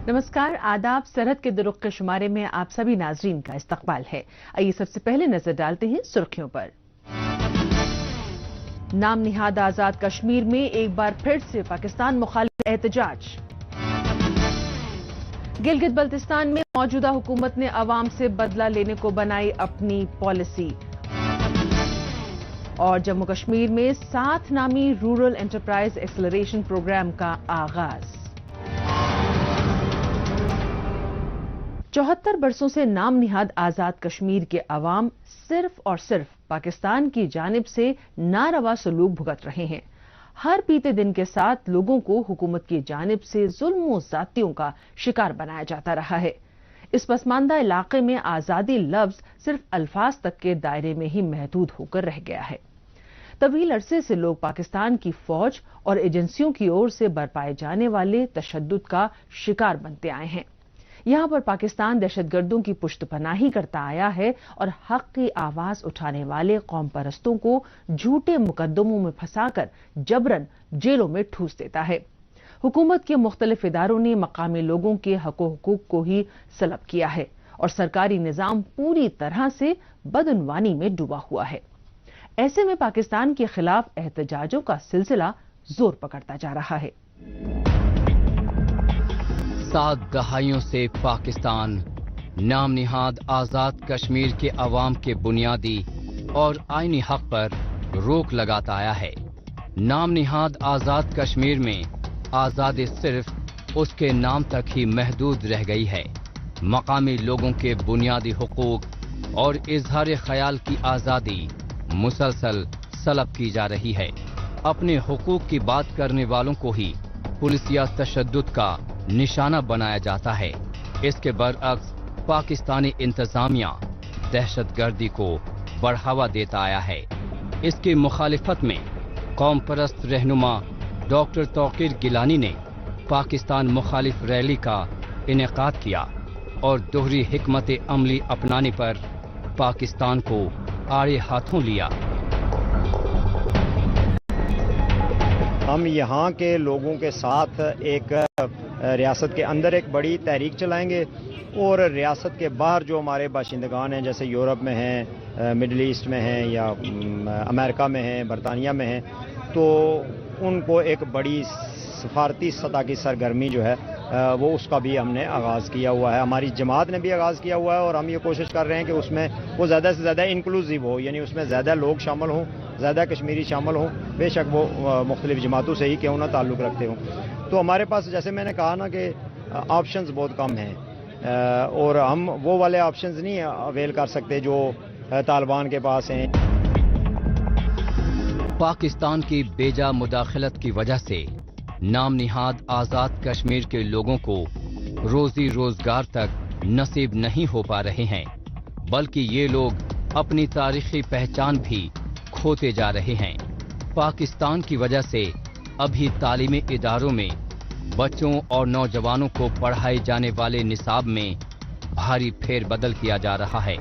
नमस्कार, आदाब। सरहद के दुरुख के शुमारे में आप सभी नाजरीन का इस्तकबाल है। आइए सबसे पहले नजर डालते हैं सुर्खियों पर। नाम निहाद आजाद कश्मीर में एक बार फिर से पाकिस्तान मुखालिफ एहतजाज। गिलगित बल्तिस्तान में मौजूदा हुकूमत ने अवाम से बदला लेने को बनाई अपनी पॉलिसी। और जम्मू कश्मीर में 7 नामी रूरल एंटरप्राइज एक्सेलरेशन प्रोग्राम का आगाज। 74 बरसों से नाम निहाद आजाद कश्मीर के अवाम सिर्फ और सिर्फ पाकिस्तान की जानिब से नारवा सलूक भुगत रहे हैं। हर बीते दिन के साथ लोगों को हुकूमत की जानिब से जुल्म और ज़्यादतियों का शिकार बनाया जाता रहा है। इस पसमानदा इलाके में आजादी लफ्ज सिर्फ अल्फाज तक के दायरे में ही महदूद होकर रह गया है। तवील अरसे से लोग पाकिस्तान की फौज और एजेंसियों की ओर से बरपाए जाने वाले तशद्दुद का शिकार बनते आए हैं। यहां पर पाकिस्तान दहशतगर्दों की पुश्तपनाही करता आया है और हक की आवाज उठाने वाले कौम परस्तों को झूठे मुकदमों में फंसाकर जबरन जेलों में ठूस देता है। हुकूमत के मुख्तलिफ इदारों ने मकामी लोगों के हक-ओ-हुकूक को ही सलब किया है और सरकारी निजाम पूरी तरह से बदउनवानी में डूबा हुआ है। ऐसे में पाकिस्तान के खिलाफ एहतजाजों का सिलसिला जोर पकड़ता जा रहा है। 7 दहाइयों से पाकिस्तान नाम निहाद आजाद कश्मीर के अवाम के बुनियादी और आईनी हक पर रोक लगाता आया है। नाम निहाद आजाद कश्मीर में आजादी सिर्फ उसके नाम तक ही महदूद रह गई है। मकामी लोगों के बुनियादी हुकूक और इजहार ख्याल की आजादी मुसलसल सलब की जा रही है। अपने हुकूक की बात करने वालों को ही पुलिसिया तशद्दुद का निशाना बनाया जाता है। इसके बरअक्स पाकिस्तानी इंतजामिया दहशतगर्दी को बढ़ावा देता आया है। इसकी मुखालिफत में कौम परस्त रहनुमा डॉक्टर तौकीर गिलानी ने पाकिस्तान मुखालिफ रैली का इनेकाद किया और दोहरी हिकमत अमली अपनाने पर पाकिस्तान को आड़े हाथों लिया। हम यहाँ के लोगों के साथ एक रियासत के अंदर एक बड़ी तहरीक चलाएंगे और रियासत के बाहर जो हमारे बाशिंदगान हैं, जैसे यूरोप में हैं, मिडल ईस्ट में हैं या अमेरिका में हैं, बरतानिया में हैं, तो उनको एक बड़ी सफारती सतह की सरगर्मी जो है वो उसका भी हमने आगाज़ किया हुआ है। हमारी जमात ने भी आगाज़ किया हुआ है और हम ये कोशिश कर रहे हैं कि उसमें वो ज़्यादा से ज़्यादा इंक्लूसिव हो, यानी उसमें ज़्यादा लोग शामिल हों, ज़्यादा कश्मीरी शामिल हों, बेशक वो मुख्तलिफ जमातों से ही क्यों ना ताल्लुक़ रखते हों। तो हमारे पास, जैसे मैंने कहा ना, कि ऑप्शंस बहुत कम हैं और हम वो वाले ऑप्शंस नहीं अवेल कर सकते जो तालिबान के पास हैं। पाकिस्तान की बेजा मुदाखलत की वजह से नाम निहाद आजाद कश्मीर के लोगों को रोजी रोजगार तक नसीब नहीं हो पा रहे हैं, बल्कि ये लोग अपनी तारीखी पहचान भी खोते जा रहे हैं। पाकिस्तान की वजह से अभी तालीमी इदारों में बच्चों और नौजवानों को पढ़ाए जाने वाले निसाब में भारी फेरबदल किया जा रहा है,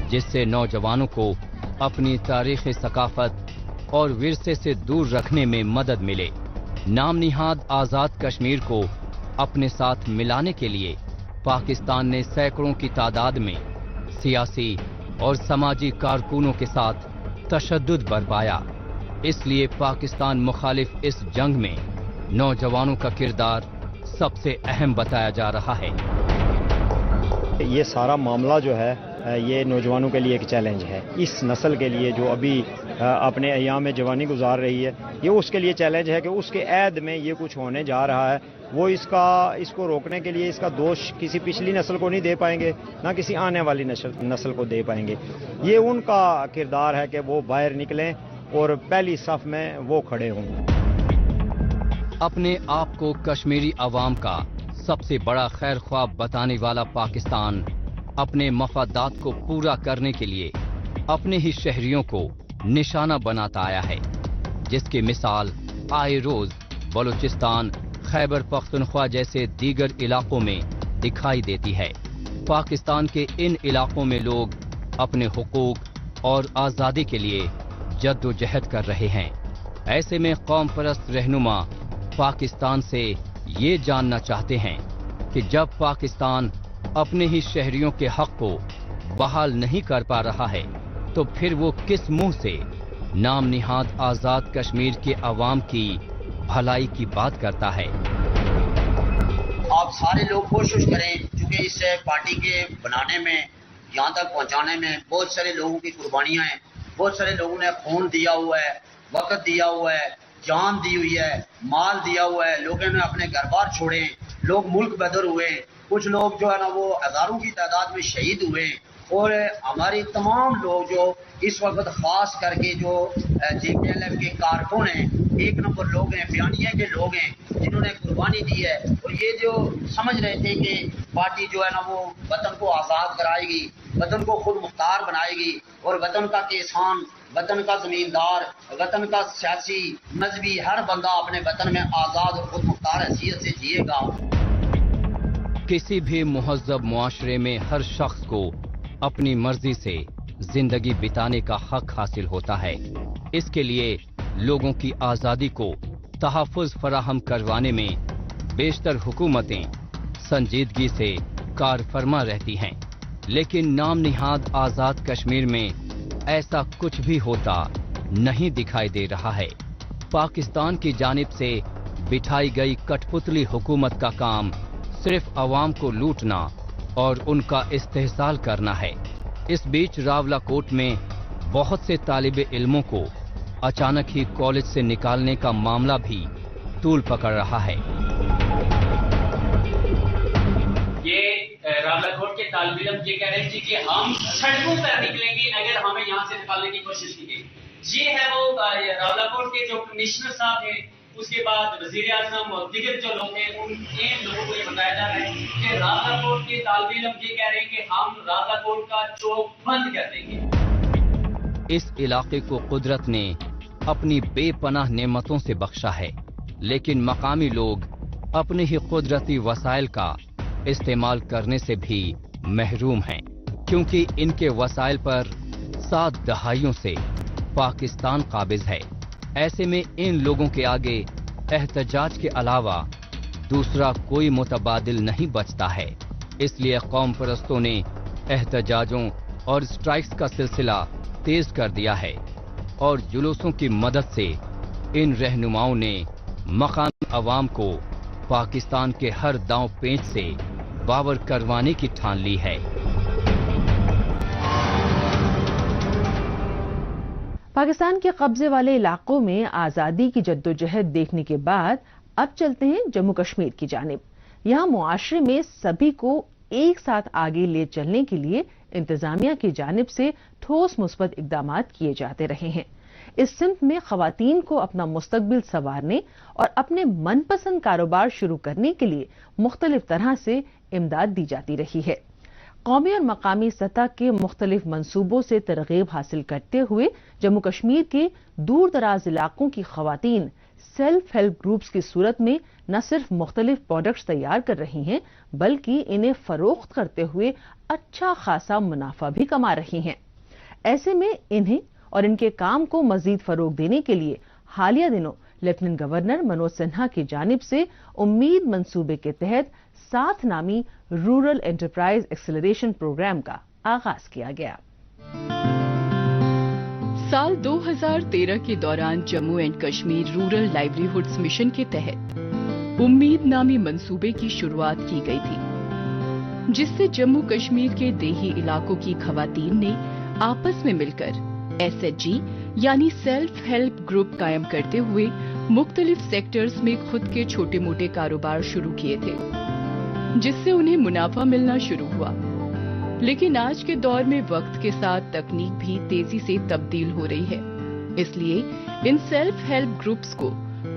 जिससे नौजवानों को अपनी तारीखी सकाफत और विरसे से दूर रखने में मदद मिले। नाम निहाद आजाद कश्मीर को अपने साथ मिलाने के लिए पाकिस्तान ने सैकड़ों की तादाद में सियासी और समाजी कारकुनों के साथ तशद्दुद बरपाया। इसलिए पाकिस्तान मुखालिफ इस जंग में नौजवानों का किरदार सबसे अहम बताया जा रहा है। ये सारा मामला जो है ये नौजवानों के लिए एक चैलेंज है। इस नस्ल के लिए जो अभी अपने अय्याम में जवानी गुजार रही है, ये उसके लिए चैलेंज है कि उसके ऐद में ये कुछ होने जा रहा है। वो इसको रोकने के लिए इसका दोष किसी पिछली नस्ल को नहीं दे पाएंगे, ना किसी आने वाली नस्ल को दे पाएंगे। ये उनका किरदार है कि वो बाहर निकलें और पहली सफ में वो खड़े हों। अपने आप को कश्मीरी अवाम का सबसे बड़ा खैर ख्वाह बताने वाला पाकिस्तान अपने मफादात को पूरा करने के लिए अपने ही शहरियों को निशाना बनाता आया है, जिसकी मिसाल आए रोज बलूचिस्तान, खैबर पख्तूनख्वा जैसे दीगर इलाकों में दिखाई देती है। पाकिस्तान के इन इलाकों में लोग अपने हुकूक और आज़ादी के लिए जद्दोजहद कर रहे हैं। ऐसे में कौम परस्त रहनुमा पाकिस्तान से ये जानना चाहते हैं कि जब पाकिस्तान अपने ही शहरियों के हक को बहाल नहीं कर पा रहा है तो फिर वो किस मुंह से नाम निहाद आजाद कश्मीर के अवाम की भलाई की बात करता है। आप सारे लोग कोशिश करें, क्योंकि इस पार्टी के बनाने में, यहाँ तक पहुँचाने में बहुत सारे लोगों की कुर्बानियां हैं। बहुत सारे लोगों ने खून दिया हुआ है, वक्त दिया हुआ है, जान दी हुई है, माल दिया हुआ है। लोगों ने अपने घर बार छोड़े, लोग मुल्क बदर हुए, कुछ लोग जो है ना वो हजारों की तादाद में शहीद हुए। और हमारे तमाम लोग जो इस वक्त खास करके जो JPLF के कारकुन हैं, एक नंबर लोग हैं, बयानिया के लोग हैं, जिन्होंने कुर्बानी दी है। और ये जो समझ रहे थे कि पार्टी जो है ना वो वतन को आज़ाद कराएगी, वतन को खुद मुख्तार बनाएगी और वतन का किसान, वतन का जमींदार, वतन का सियासी, मजहबी हर बंदा अपने वतन में आज़ाद और खुद मुख्तार हैसियत से जिएगा। किसी भी मुहज़्ज़ब मुआशरे में हर शख्स को अपनी मर्जी से जिंदगी बिताने का हक हासिल होता है। इसके लिए लोगों की आज़ादी को तहफ़्फ़ुज़ फराहम करवाने में बेशतर हुकूमतें संजीदगी से कारफरमा रहती हैं, लेकिन नाम निहाद आज़ाद कश्मीर में ऐसा कुछ भी होता नहीं दिखाई दे रहा है। पाकिस्तान की जानिब से बिठाई गई कठपुतली हुकूमत का काम सिर्फ अवाम को लूटना और उनका इस्तेहसाल करना है। इस बीच रावलाकोट में बहुत से तालिबे इल्मों को अचानक ही कॉलेज से निकालने का मामला भी तूल पकड़ रहा है। ये रावलाकोट के तालिबे इल्म ये कह रहे थे कि हम सड़कों पर निकलेंगे अगर हमें यहाँ से निकालने की कोशिश की गई। ये है वो रावलाकोट के जो कमिश्नर साहब हैं, उसके बाद वजीर आजम और दिगर जो लोग हैं, उन लोगों को ये बताया जा रहा है कि रावलाकोट के तालिबे इल्म ये कह रहे हैं कि हम रावलाकोट का चौक बंद कर देंगे। इस इलाके को कुदरत ने अपनी बेपनाह नेमतों से बख्शा है, लेकिन मकामी लोग अपने ही कुदरती वसाइल का इस्तेमाल करने से भी महरूम हैं, क्योंकि इनके वसाइल पर 7 दहाइयों से पाकिस्तान काबिज है। ऐसे में इन लोगों के आगे एहतजाज के अलावा दूसरा कोई मुतबादिल नहीं बचता है। इसलिए कौम परस्तों ने एहतजाजों और स्ट्राइक्स का सिलसिला तेज कर दिया है और जुलूसों की मदद से इन रहनुमाओं ने मकामी अवाम को पाकिस्तान के हर दांव पेंच से बावर करवाने की ठान ली है। पाकिस्तान के कब्जे वाले इलाकों में आज़ादी की जद्दोजहद देखने के बाद अब चलते हैं जम्मू कश्मीर की जानिब। यहाँ मुआशरे में सभी को एक साथ आगे ले चलने के लिए इंतजामिया की जानिब से ठोस मुस्बत इकदामात किए जाते रहे हैं। इस सिमत में खवातीन को अपना मुस्तकबिल संवारने और अपने मनपसंद कारोबार शुरू करने के लिए मुख्तलिफ तरह से इमदाद दी जाती रही है। कौमी और मकामी सतह के मुख्तलिफ मंसूबों से तरगीब हासिल करते हुए जम्मू कश्मीर के दूर दराज इलाकों की खवातीन सेल्फ हेल्प ग्रुप्स की सूरत में न सिर्फ मुख्तलिफ प्रोडक्ट्स तैयार कर रही हैं, बल्कि इन्हें फरोख्त करते हुए अच्छा खासा मुनाफा भी कमा रही हैं। ऐसे में इन्हें और इनके काम को मजीद फरोग देने के लिए हालिया दिनों लेफ्टिनेंट गवर्नर मनोज सिन्हा की जानिब से उम्मीद मंसूबे के तहत 7 नामी रूरल एंटरप्राइज एक्सेलरेशन प्रोग्राम का आगाज किया गया। साल 2013 के दौरान Jammu and Kashmir rural livelihoods mission के तहत उम्मीद नामी मंसूबे की शुरुआत की गई थी, जिससे जम्मू कश्मीर के देही इलाकों की खवातीन ने आपस में मिलकर SHG यानी सेल्फ हेल्प ग्रुप कायम करते हुए मुख्तलिफ सेक्टर्स में खुद के छोटे मोटे कारोबार शुरू किए थे, जिससे उन्हें मुनाफा मिलना शुरू हुआ। लेकिन आज के दौर में वक्त के साथ तकनीक भी तेजी से तब्दील हो रही है, इसलिए इन सेल्फ हेल्प ग्रुप्स को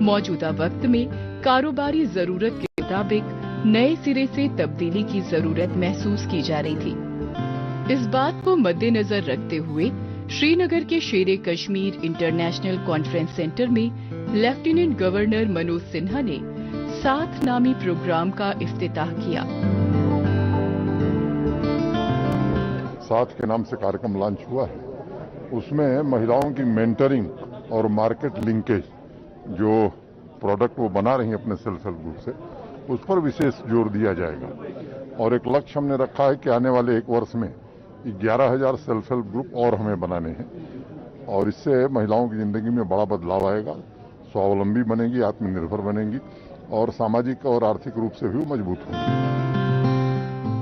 मौजूदा वक्त में कारोबारी जरूरत के मुताबिक नए सिरे से तब्दीली की जरूरत महसूस की जा रही थी। इस बात को मद्देनजर रखते हुए श्रीनगर के शेरे कश्मीर इंटरनेशनल कॉन्फ्रेंस सेंटर में लेफ्टिनेंट गवर्नर मनोज सिन्हा ने 7 नामी प्रोग्राम का इफ्तिताह किया। 7 के नाम से कार्यक्रम लॉन्च हुआ है। उसमें महिलाओं की मेंटरिंग और मार्केट लिंकेज, जो प्रोडक्ट वो बना रही हैं अपने सेल्फ हेल्प ग्रुप से, उस पर विशेष जोर दिया जाएगा। और एक लक्ष्य हमने रखा है कि आने वाले 1 वर्ष में 11,000 सेल्फ हेल्प ग्रुप और हमें बनाने हैं और इससे महिलाओं की जिंदगी में बड़ा बदलाव आएगा, स्वावलंबी बनेंगी, आत्मनिर्भर बनेंगी और सामाजिक और आर्थिक रूप से भी मजबूत होंगी।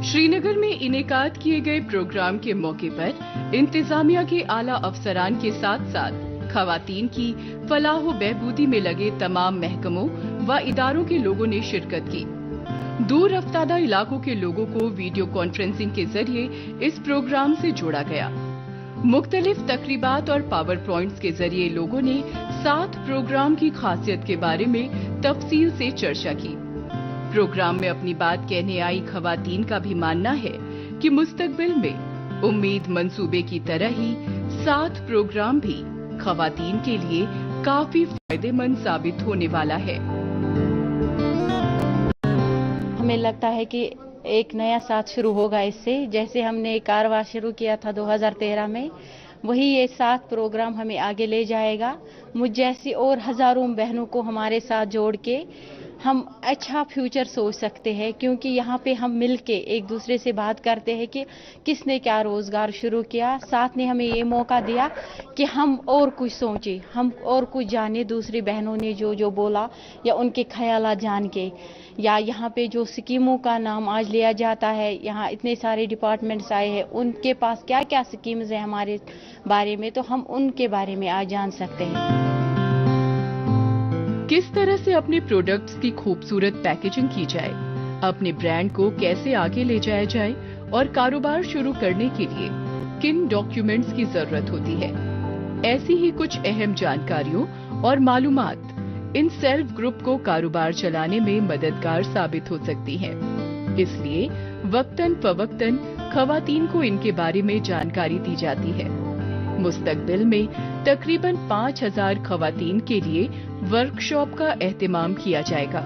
श्रीनगर में इनेकाद किए गए प्रोग्राम के मौके पर इंतजामिया के आला अफसरान के साथ साथ खवातीन की फलाह व बहबूदी में लगे तमाम महकमों व इदारों के लोगों ने शिरकत की। दूर रफ्तादा इलाकों के लोगों को वीडियो कॉन्फ्रेंसिंग के जरिए इस प्रोग्राम से जोड़ा गया। मुख्तलिफ तकरीबात और पावर पॉइंट्स के जरिए लोगों ने 7 प्रोग्राम की खासियत के बारे में तफसील से चर्चा की। प्रोग्राम में अपनी बात कहने आई खवातीन का भी मानना है कि मुस्तकबिल में उम्मीद मंसूबे की तरह ही 7 प्रोग्राम भी खवातीन के लिए काफी फायदेमंद साबित होने वाला है। हमें लगता है कि एक नया साथ शुरू होगा इससे, जैसे हमने कारवा शुरू किया था 2013 में, वही ये 7 प्रोग्राम हमें आगे ले जाएगा। मुझ जैसी और हजारों बहनों को हमारे साथ जोड़ के हम अच्छा फ्यूचर सोच सकते हैं, क्योंकि यहाँ पे हम मिलके एक दूसरे से बात करते हैं कि किसने क्या रोजगार शुरू किया। साथ ने हमें ये मौका दिया कि हम और कुछ सोचें, हम और कुछ जाने, दूसरी बहनों ने जो जो बोला या उनके ख्यालात जान के, या यहाँ पे जो स्कीमों का नाम आज लिया जाता है, यहाँ इतने सारे डिपार्टमेंट्स आए हैं, उनके पास क्या क्या स्कीम्स हैं हमारे बारे में, तो हम उनके बारे में आज जान सकते हैं। किस तरह से अपने प्रोडक्ट्स की खूबसूरत पैकेजिंग की जाए, अपने ब्रांड को कैसे आगे ले जाया जाए और कारोबार शुरू करने के लिए किन डॉक्यूमेंट्स की जरूरत होती है, ऐसी ही कुछ अहम जानकारियों और मालूमात इन सेल्फ ग्रुप को कारोबार चलाने में मददगार साबित हो सकती हैं। इसलिए वक्तन फवक्तन खवातीन को इनके बारे में जानकारी दी जाती है। मुस्तकबिल में तकरीबन 5,000 खवातीन के लिए वर्कशॉप का एहतमाम किया जाएगा।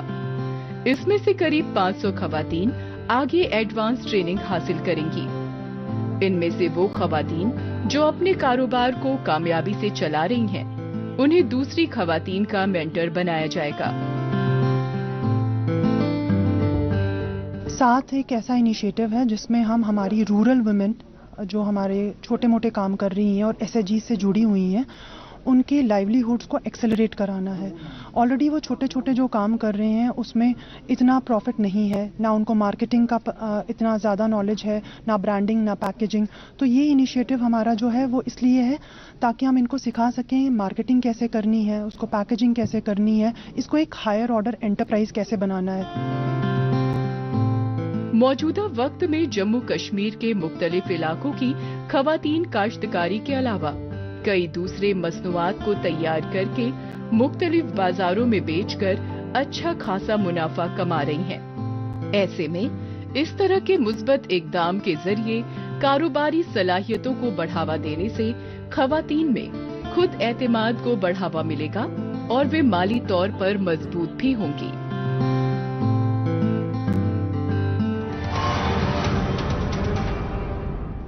इसमें से करीब 500 खवातीन आगे एडवांस ट्रेनिंग हासिल करेंगी। इनमें से वो खवातीन जो अपने कारोबार को कामयाबी से चला रही हैं, उन्हें दूसरी खवातीन का मेंटर बनाया जाएगा। साथ एक ऐसा इनिशिएटिव है जिसमें हम हमारी रूरल वुमेन जो हमारे छोटे मोटे काम कर रही हैं और एसएचजी से जुड़ी हुई हैं, उनके लाइवलीहुड्स को एक्सेलरेट कराना है। ऑलरेडी वो छोटे छोटे जो काम कर रहे हैं उसमें इतना प्रॉफिट नहीं है, ना उनको मार्केटिंग का इतना ज़्यादा नॉलेज है, ना ब्रांडिंग, ना पैकेजिंग। तो ये इनिशिएटिव हमारा जो है वो इसलिए है ताकि हम इनको सिखा सकें मार्केटिंग कैसे करनी है, उसको पैकेजिंग कैसे करनी है, इसको एक हायर ऑर्डर एंटरप्राइज कैसे बनाना है। मौजूदा वक्त में जम्मू कश्मीर के मुख्तलिफ इलाकों की खवातीन काश्तकारी के अलावा कई दूसरे मसनूआत को तैयार करके मुख्तलिफ बाजारों में बेचकर अच्छा खासा मुनाफा कमा रही हैं। ऐसे में इस तरह के मुस्बत इकदाम के जरिए कारोबारी सलाहियतों को बढ़ावा देने से खवातीन में खुद एतमाद को बढ़ावा मिलेगा और वे माली तौर पर मजबूत भी होंगी।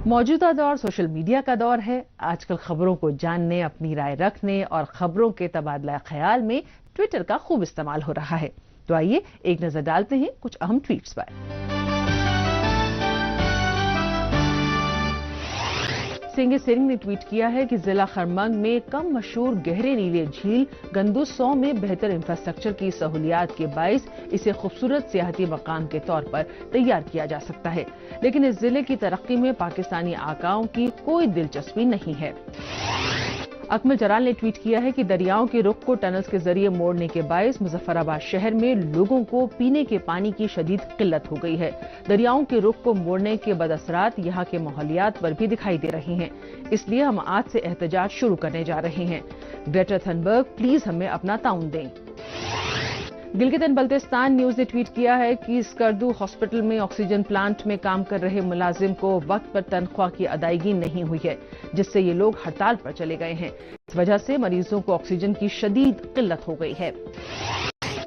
मौजूदा दौर सोशल मीडिया का दौर है। आजकल खबरों को जानने, अपनी राय रखने और खबरों के तबादला ख्याल में ट्विटर का खूब इस्तेमाल हो रहा है। तो आइए एक नजर डालते हैं कुछ अहम ट्वीट्स पर। सिंगे सिंह ने ट्वीट किया है कि जिला खरमंग में कम मशहूर गहरे नीले झील गंदू 100 में बेहतर इंफ्रास्ट्रक्चर की सहूलियात के बाइस इसे खूबसूरत सियाहती मकाम के तौर पर तैयार किया जा सकता है, लेकिन इस जिले की तरक्की में पाकिस्तानी आकाओं की कोई दिलचस्पी नहीं है। अकमल जराल ने ट्वीट किया है कि दरियाओं के रुख को टनल्स के जरिए मोड़ने के बायस मुजफ्फराबाद शहर में लोगों को पीने के पानी की शदीद किल्लत हो गई है। दरियाओं के रुख को मोड़ने के बदअसरात यहाँ के माहौलियात पर भी दिखाई दे रहे हैं, इसलिए हम आज से एहतजाज शुरू करने जा रहे हैं। ग्रेटा थनबर्ग, प्लीज हमें अपना ताउन दें। गिलगित बल्तिस्तान न्यूज ने ट्वीट किया है कि स्कर्दू हॉस्पिटल में ऑक्सीजन प्लांट में काम कर रहे मुलाजिम को वक्त पर तनख्वाह की अदायगी नहीं हुई है, जिससे ये लोग हड़ताल पर चले गए हैं। इस वजह से मरीजों को ऑक्सीजन की शदीद किल्लत हो गई है।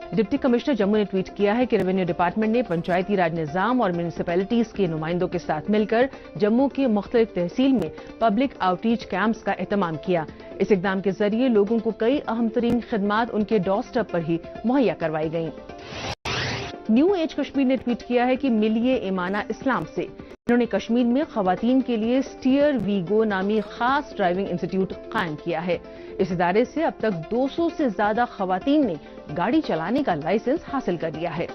डिप्टी कमिश्नर जम्मू ने ट्वीट किया है कि रेवेन्यू डिपार्टमेंट ने पंचायती राज निजाम और म्यूनिसिपैलिटीज के नुमाइंदों के साथ मिलकर जम्मू की मुख्तलिफ तहसील में पब्लिक आउटरीच कैंप्स का एहतमाम किया। इस इकदाम के जरिए लोगों को कई अहम तरीन खिदमात उनके डोर स्टेप पर ही मुहैया करवाई गईं। न्यू एज कश्मीर ने ट्वीट किया है कि मिलिए ईमाना इस्लाम से। इन्होंने कश्मीर में खवातीन के लिए स्टीयर वीगो नामी खास ड्राइविंग इंस्टीट्यूट कायम किया है। इस इदारे से अब तक 200 से ज्यादा खवातीन ने गाड़ी चलाने का लाइसेंस हासिल कर लिया है।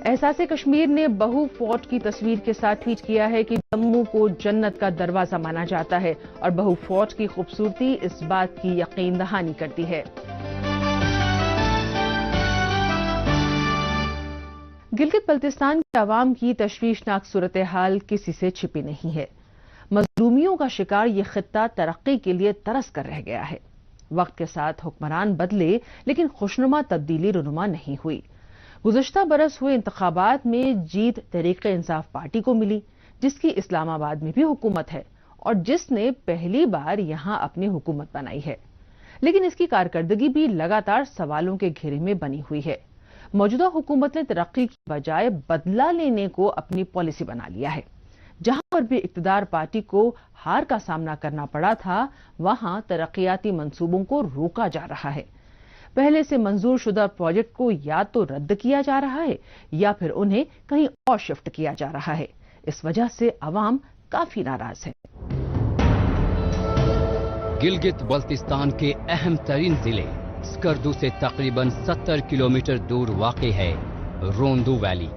एहसास कश्मीर ने बहू फोर्ट की तस्वीर के साथ ट्वीट किया है कि जम्मू को जन्नत का दरवाजा माना जाता है और बहू फोर्ट की खूबसूरती इस बात की यकीन दहानी करती है। गिलगित बल्तिस्तान के अवाम की तशवीशनाक सूरत हाल किसी से छिपी नहीं है। मजलूमियों का शिकार ये खित्ता तरक्की के लिए तरस कर रह गया है। वक्त के साथ हुक्मरान बदले लेकिन खुशनुमा तब्दीली रुनुमा नहीं हुई। गुज़श्ता बरस हुए इंतखाबात में जीत तहरीक इंसाफ पार्टी को मिली, जिसकी इस्लामाबाद में भी हुकूमत है और जिसने पहली बार यहां अपनी हुकूमत बनाई है। लेकिन इसकी कारकर्दगी भी लगातार सवालों के घेरे में बनी हुई है। मौजूदा हुकूमत ने तरक्की की बजाय बदला लेने को अपनी पॉलिसी बना लिया है। जहां पर भी इक़्तिदार पार्टी को हार का सामना करना पड़ा था, वहां तरक्याती मंसूबों को रोका जा रहा है। पहले से मंजूर शुदा प्रोजेक्ट को या तो रद्द किया जा रहा है या फिर उन्हें कहीं और शिफ्ट किया जा रहा है। इस वजह से अवाम काफी नाराज है। गिलगित बल्तिस्तान के अहम तरीन जिले स्कर्दू से तकरीबन 70 किलोमीटर दूर वाक़े है रोंदू वैली।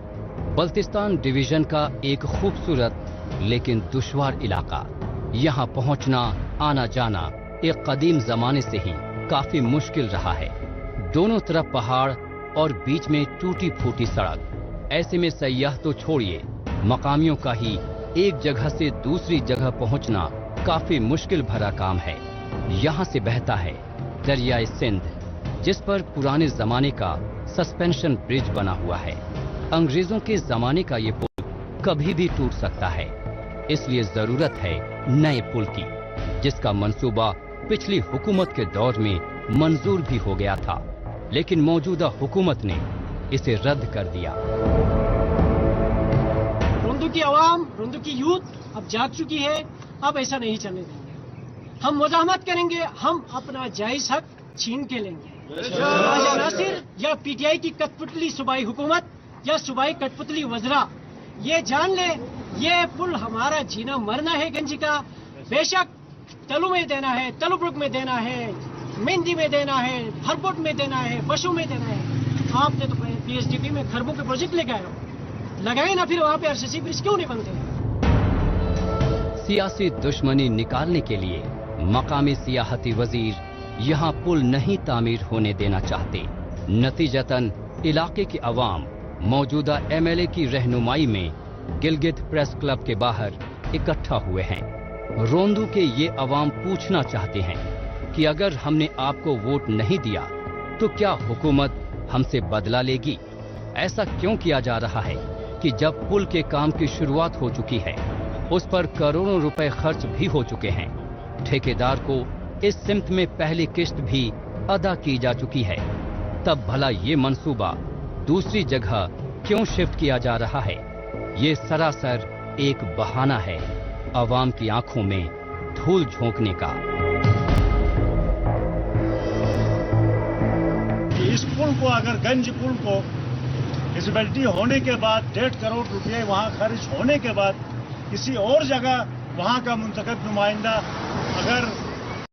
बल्तिस्तान डिवीजन का एक खूबसूरत लेकिन दुश्वार इलाका। यहाँ पहुँचना आना जाना एक कदीम जमाने से ही काफी मुश्किल रहा है। दोनों तरफ पहाड़ और बीच में टूटी फूटी सड़क। ऐसे में सयाह तो छोड़िए, मकामियों का ही एक जगह से दूसरी जगह पहुंचना काफी मुश्किल भरा काम है। यहाँ से बहता है दरियाए सिंध, जिस पर पुराने जमाने का सस्पेंशन ब्रिज बना हुआ है। अंग्रेजों के जमाने का ये पुल कभी भी टूट सकता है, इसलिए जरूरत है नए पुल की, जिसका मंसूबा पिछली हुकूमत के दौर में मंजूर भी हो गया था, लेकिन मौजूदा हुकूमत ने इसे रद्द कर दिया। रोंदू की आवाम, रोंदू की यूथ अब जाग चुकी है। अब ऐसा नहीं चलने देंगे। हम मुजाहमत करेंगे, हम अपना जायज हक छीन के लेंगे। नासिर या पीटीआई की कठपुतली सूबाई हुकूमत या सूबाई कठपुतली वज़रा ये जान ले, ये पुल हमारा जीना मरना है। गंज का बेशक तलु में देना है, तलुब्रुक में देना है, मेहंदी में देना है, हरबोट में देना है, बशु में देना है। आपने तो पीएचडीपी में खरबों के प्रोजेक्ट लेके आए हो, लगाए ना, फिर वहाँ पे आरसीसी ब्रिज क्यों नहीं बनते? सियासी दुश्मनी निकालने के लिए मकामी सियाहती वजीर यहाँ पुल नहीं तामीर होने देना चाहते। नतीजतन इलाके की आवाम मौजूदा एमएलए की रहनुमाई में गिलगित प्रेस क्लब के बाहर इकट्ठा हुए हैं। रोंदू के ये अवाम पूछना चाहते हैं कि अगर हमने आपको वोट नहीं दिया तो क्या हुकूमत हमसे बदला लेगी? ऐसा क्यों किया जा रहा है कि जब पुल के काम की शुरुआत हो चुकी है, उस पर करोड़ों रुपए खर्च भी हो चुके हैं, ठेकेदार को इस सिमत में पहली किश्त भी अदा की जा चुकी है, तब भला ये मंसूबा दूसरी जगह क्यों शिफ्ट किया जा रहा है? ये सरासर एक बहाना है अवाम की आंखों में धूल झोंकने का। इस पुल को, अगर गंज पुल को विजिबिलिटी होने के बाद 1.5 करोड़ रुपए वहां खर्च होने के बाद किसी और जगह वहां का मुंतखब नुमाइंदा अगर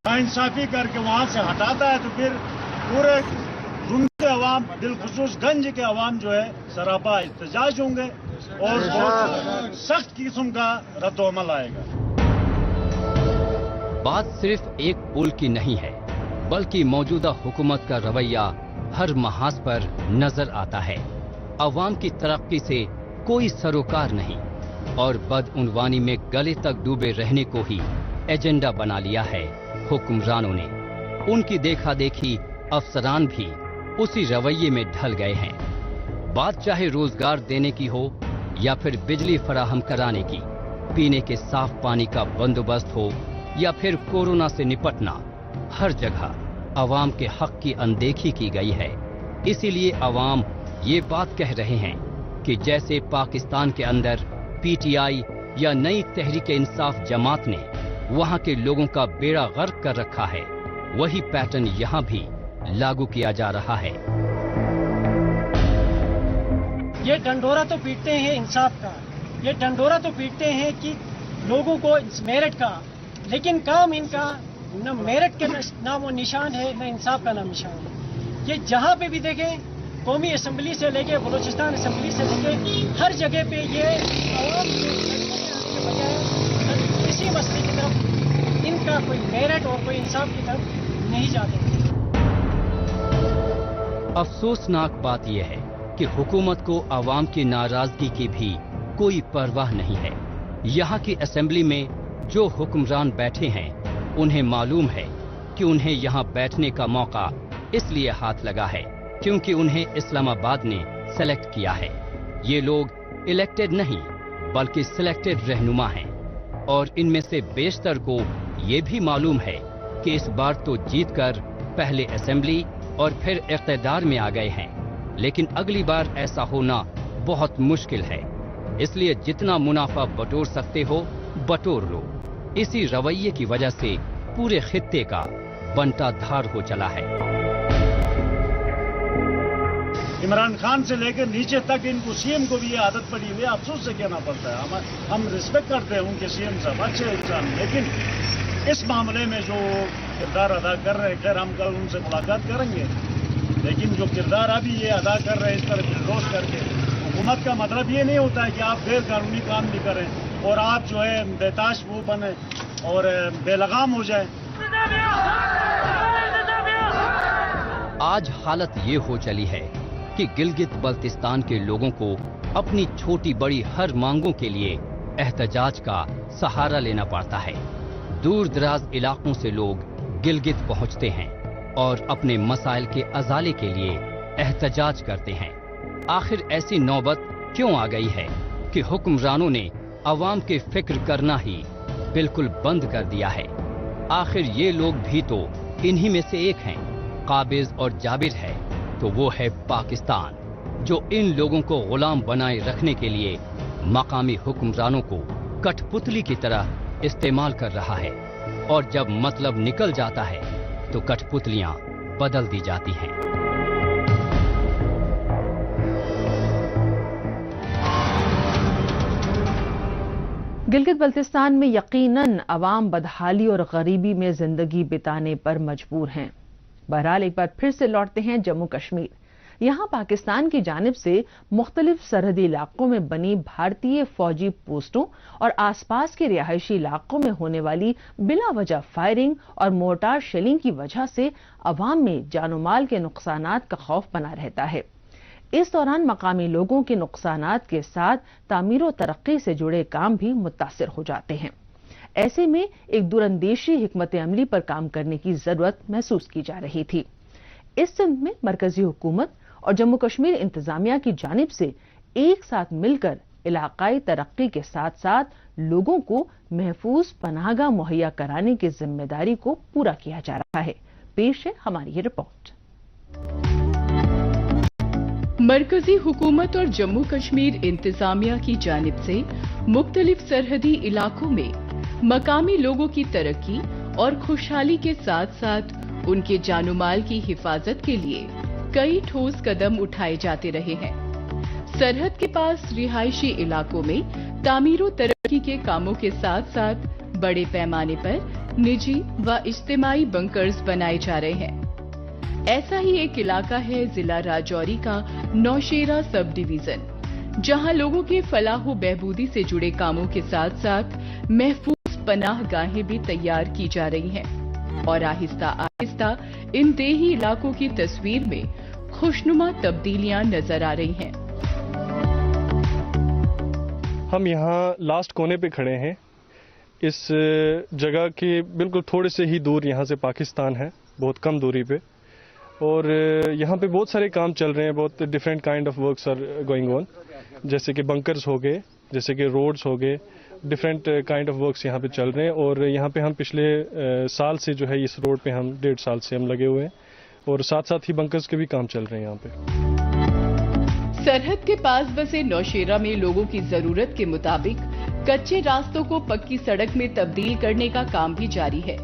नाइंसाफी करके वहां से हटाता है तो फिर पूरे रुंदू के अवाम, बिलखुसूस गंज के अवाम जो है सरापा एहतजाज होंगे और बहुत सख्त किस्म का रद्द-ओ-अमल आएगा। बात सिर्फ एक पुल की नहीं है, बल्कि मौजूदा हुकूमत का रवैया हर महाज पर नजर आता है। अवाम की तरक्की से कोई सरोकार नहीं और बदउनवानी में गले तक डूबे रहने को ही एजेंडा बना लिया है हुक्मरानों ने। उनकी देखा देखी अफसरान भी उसी रवैये में ढल गए हैं। बात चाहे रोजगार देने की हो या फिर बिजली फराहम कराने की, पीने के साफ पानी का बंदोबस्त हो या फिर कोरोना से निपटना, हर जगह अवाम के हक की अनदेखी की गई है। इसीलिए अवाम ये बात कह रहे हैं कि जैसे पाकिस्तान के अंदर पीटीआई या नई तहरीक इंसाफ जमात ने वहां के लोगों का बेड़ा गर्क कर रखा है, वही पैटर्न यहां भी लागू किया जा रहा है। ये डंडोरा तो पीटते हैं इंसाफ का, ये डंडोरा तो पीटते हैं कि लोगों को मेरिट का, लेकिन काम इनका न मेरिट के नाम और निशान है, न इंसाफ का नाम निशान है। ये जहाँ पे भी देखें, कौमी असम्बली से लेके बलूचिस्तान असम्बली से लेके हर जगह पे ये आवाम के बजाय किसी मसले की तरफ इनका कोई मेरिट और कोई इंसाफ की तरफ नहीं जाते। अफसोसनाक बात यह है कि हुकूमत को आवाम की नाराजगी की भी कोई परवाह नहीं है। यहाँ की असेंबली में जो हुक्मरान बैठे हैं, उन्हें मालूम है कि उन्हें यहाँ बैठने का मौका इसलिए हाथ लगा है क्योंकि उन्हें इस्लामाबाद ने सेलेक्ट किया है। ये लोग इलेक्टेड नहीं बल्कि सिलेक्टेड रहनुमा हैं और इनमें से बेशतर को ये भी मालूम है कि इस बार तो जीतकर पहले असेंबली और फिर इख्तिदार में आ गए हैं, लेकिन अगली बार ऐसा होना बहुत मुश्किल है। इसलिए जितना मुनाफा बटोर सकते हो बटोर लो। इसी रवैये की वजह से पूरे खित्ते का बंटाधार हो चला है। इमरान खान से लेकर नीचे तक इनको सीएम को भी ये आदत पड़ी हुई है। अफसोस से कहना पड़ता है, हम रिस्पेक्ट करते हैं उनके सीएम साहब, अच्छे इंसान, लेकिन इस मामले में जो किरदार अदा कर रहे हैं, खैर हम कल उनसे मुलाकात करेंगे, लेकिन जो किरदार अभी ये अदा कर रहे हैं इस तरह बिल्डोज करके, हुकूमत का मतलब ये नहीं होता है कि आप गैर कानूनी काम भी करें और आप जो है बेताश वो बने और बेलगाम हो जाए। आज हालत ये हो चली है कि गिलगित बल्तिस्तान के लोगों को अपनी छोटी बड़ी हर मांगों के लिए एहतजाज का सहारा लेना पड़ता है। दूर दराज इलाकों से लोग गिलगित पहुंचते हैं और अपने मसाइल के अजाले के लिए एहतजाज करते हैं। आखिर ऐसी नौबत क्यों आ गई है कि हुक्मरानों ने अवाम की फिक्र करना ही बिल्कुल बंद कर दिया है? आखिर ये लोग भी तो इन्हीं में से एक हैं। काबिज और जाबिर है तो वो है पाकिस्तान, जो इन लोगों को गुलाम बनाए रखने के लिए मकामी हुक्मरानों को कठपुतली की तरह इस्तेमाल कर रहा है और जब मतलब निकल जाता है तो कठपुतलियां बदल दी जाती हैं। गिलगित बल्तिस्तान में यकीनन अवाम बदहाली और गरीबी में जिंदगी बिताने पर मजबूर हैं। बहरहाल एक बार फिर से लौटते हैं जम्मू कश्मीर। यहाँ पाकिस्तान की जानिब से मुख्तलिफ सरहदी इलाकों में बनी भारतीय फौजी पोस्टों और आसपास के रिहायशी इलाकों में होने वाली बिला वजह फायरिंग और मोर्टार शेलिंग की वजह से अवाम में जानो माल के नुकसानात का खौफ बना रहता है। इस दौरान मकामी लोगों के नुकसानात के साथ तामीर और तरक्की से जुड़े काम भी मुतासिर हो जाते हैं। ऐसे में एक दूरंदेशी हिकमत अमली पर काम करने की जरूरत महसूस की जा रही थी। इस सिलसिले में मरकजी हुकूमत और जम्मू कश्मीर इंतजामिया की जानिब से एक साथ मिलकर इलाकाई तरक्की के साथ साथ लोगों को महफूज पनाहगाह मुहैया कराने की जिम्मेदारी को पूरा किया जा रहा है। पेश है हमारी ये रिपोर्ट। मरकजी हुकूमत और जम्मू कश्मीर इंतजामिया की जानिब से मुख्तलिफ सरहदी इलाकों में मकामी लोगों की तरक्की और खुशहाली के साथ साथ उनके जानो माल की हिफाजत के लिए कई ठोस कदम उठाए जाते रहे हैं। सरहद के पास रिहायशी इलाकों में तामीर तरक्की के कामों के साथ साथ बड़े पैमाने पर निजी व इज्तिमाई बंकर्स बनाए जा रहे हैं। ऐसा ही एक इलाका है जिला राजौरी का नौशेरा सब डिवीजन, जहां लोगों के फलाह बहबूदी से जुड़े कामों के साथ साथ महफूज पनाह गाहें भी तैयार की जा रही हैं और आहिस्ता आहिस्ता इन देही इलाकों की तस्वीर में खुशनुमा तब्दीलियां नजर आ रही हैं। हम यहाँ लास्ट कोने पे खड़े हैं। इस जगह के बिल्कुल थोड़े से ही दूर यहाँ से पाकिस्तान है, बहुत कम दूरी पे, और यहाँ पे बहुत सारे काम चल रहे हैं। बहुत different kind of works are going on, जैसे कि बंकर्स हो गए, जैसे कि रोड्स हो गए, डिफरेंट काइंड ऑफ वर्क्स यहाँ पे चल रहे हैं। और यहाँ पे हम पिछले साल से जो है इस रोड पे हम 1.5 साल से हम लगे हुए हैं और साथ साथ ही बंकर्स के भी काम चल रहे हैं यहाँ पे। सरहद के पास बसे नौशेरा में लोगों की जरूरत के मुताबिक कच्चे रास्तों को पक्की सड़क में तब्दील करने का काम भी जारी है।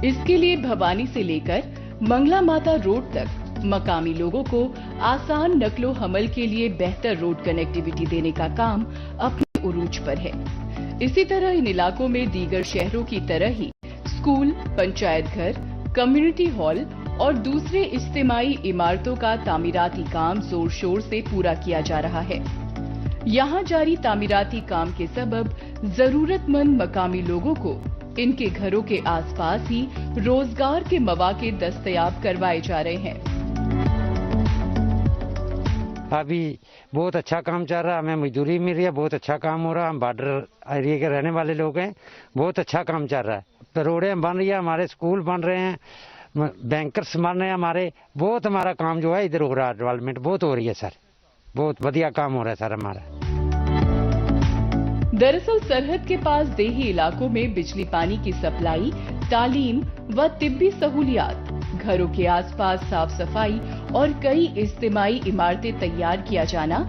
इसके लिए भवानी से लेकर मंगला माता रोड तक मकामी लोगों को आसान नक्लो हमल के लिए बेहतर रोड कनेक्टिविटी देने का काम अपने उरूज पर है। इसी तरह इन इलाकों में दीगर शहरों की तरह ही स्कूल, पंचायत घर, कम्युनिटी हॉल और दूसरे इज्तिमाई इमारतों का तामीराती काम जोर शोर से पूरा किया जा रहा है। यहाँ जारी तामीराती काम के सबब जरूरतमंद मकामी लोगों को इनके घरों के आसपास ही रोजगार के मौके दस्तयाब करवाए जा रहे हैं। अभी बहुत अच्छा काम चल रहा है, हमें मजदूरी मिल रही है, बहुत अच्छा काम हो रहा है। हम बॉर्डर एरिया के रहने वाले लोग हैं, बहुत अच्छा काम चल रहा है। रोडें बन रही है, हमारे स्कूल बन रहे हैं, बैंकर्स बन रहे हैं हमारे। बहुत हमारा काम जो है इधर हो रहा है, डेवलपमेंट बहुत हो रही है सर, बहुत बढ़िया काम हो रहा है सर हमारा। दरअसल सरहद के पास देही इलाकों में बिजली पानी की सप्लाई, तालीम व तिब्बी सहूलियात, घरों के आसपास साफ सफाई और कई इज्तिमाई इमारतें तैयार किया जाना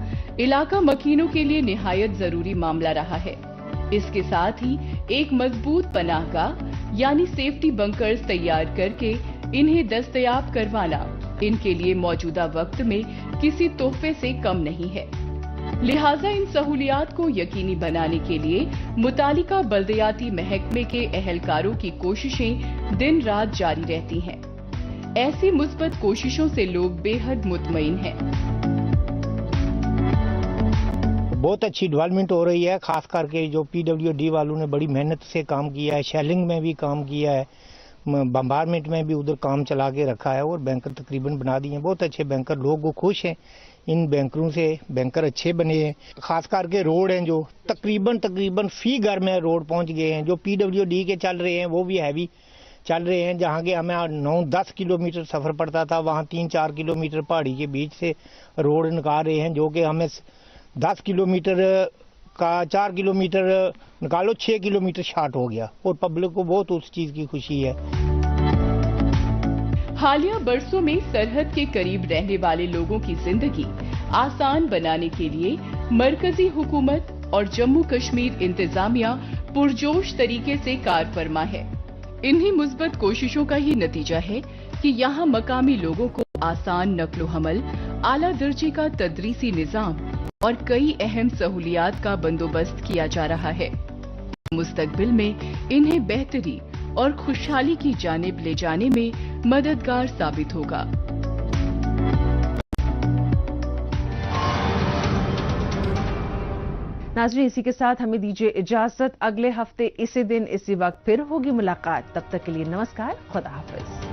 इलाका मकीनों के लिए निहायत जरूरी मामला रहा है। इसके साथ ही एक मजबूत पनाहगाह यानी सेफ्टी बंकर्स तैयार करके इन्हें दस्तयाब करवाना इनके लिए मौजूदा वक्त में किसी तोहफे से कम नहीं है। लिहाजा इन सहूलियात को यकीनी बनाने के लिए मुतालिका बल्दियाती महकमे के अहलकारों की कोशिशें दिन रात जारी रहती हैं। ऐसी मुस्बत कोशिशों से लोग बेहद मुतमईन हैं। बहुत अच्छी डेवलपमेंट हो रही है, खास करके जो PWD वालों ने बड़ी मेहनत से काम किया है, शेलिंग में भी काम किया है, बम्बारमेंट में भी उधर काम चला के रखा है और बैंकर तकरीबन बना दिए हैं। बहुत अच्छे बैंकर, लोग खुश हैं इन बैंकरों से, बैंकर अच्छे बने हैं। खास करके रोड हैं जो तकरीबन फी घर में रोड पहुंच गए हैं। जो PWD के चल रहे हैं वो भी हैवी चल रहे हैं। जहाँ के हमें 9-10 किलोमीटर सफर पड़ता था, वहाँ 3-4 किलोमीटर पहाड़ी के बीच से रोड निकाल रहे हैं, जो कि हमें 10 किलोमीटर का 4 किलोमीटर निकालो 6 किलोमीटर शार्ट हो गया और पब्लिक को बहुत उस चीज की खुशी है। हालिया बरसों में सरहद के करीब रहने वाले लोगों की जिंदगी आसान बनाने के लिए मरकजी हुकूमत और जम्मू कश्मीर इंतजामिया पुरजोश तरीके से कारफरमा है। इन्हीं मुस्बत कोशिशों का ही नतीजा है कि यहाँ मकामी लोगों को आसान नक्लो हमल, आला दर्जे का तदरीसी निजाम और कई अहम सहूलियात का बंदोबस्त किया जा रहा है। मुस्तकबिल में इन्हें बेहतरी और खुशहाली की जानिब ले जाने में मददगार साबित होगा। नाज़रीन, इसी के साथ हमें दीजिए इजाजत। अगले हफ्ते इसी दिन इसी वक्त फिर होगी मुलाकात। तब तक के लिए नमस्कार, खुदा हाफिज।